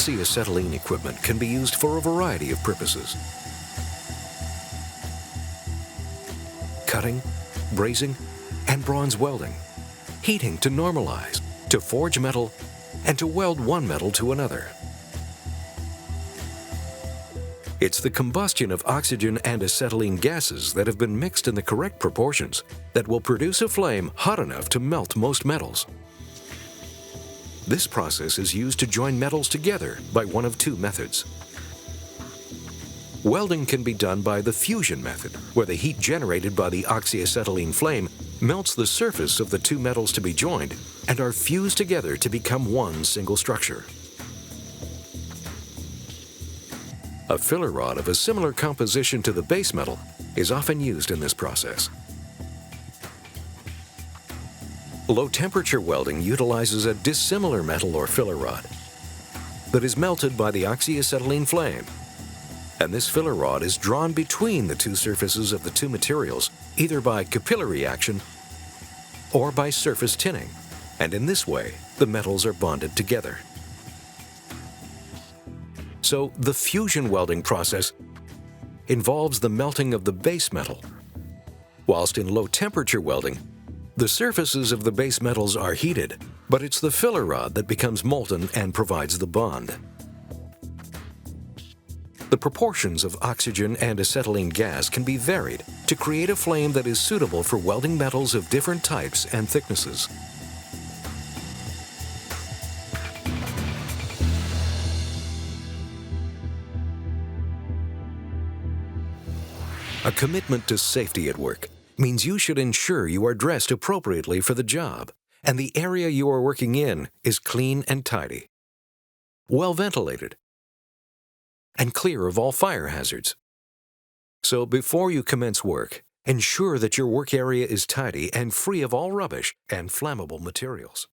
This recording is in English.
Oxy Acetylene equipment can be used for a variety of purposes. Cutting, brazing, and bronze welding. Heating to normalize, to forge metal, and to weld one metal to another. It's the combustion of oxygen and acetylene gases that have been mixed in the correct proportions that will produce a flame hot enough to melt most metals. This process is used to join metals together by one of two methods. Welding can be done by the fusion method, where the heat generated by the oxyacetylene flame melts the surface of the two metals to be joined and are fused together to become one single structure. A filler rod of a similar composition to the base metal is often used in this process. Low-temperature welding utilizes a dissimilar metal or filler rod that is melted by the oxyacetylene flame, and this filler rod is drawn between the two surfaces of the two materials either by capillary action or by surface tinning, and in this way the metals are bonded together. So the fusion welding process involves the melting of the base metal, whilst in low-temperature welding the surfaces of the base metals are heated, but it's the filler rod that becomes molten and provides the bond. The proportions of oxygen and acetylene gas can be varied to create a flame that is suitable for welding metals of different types and thicknesses. A commitment to safety at work means you should ensure you are dressed appropriately for the job and the area you are working in is clean and tidy, well ventilated, and clear of all fire hazards. So before you commence work, ensure that your work area is tidy and free of all rubbish and flammable materials.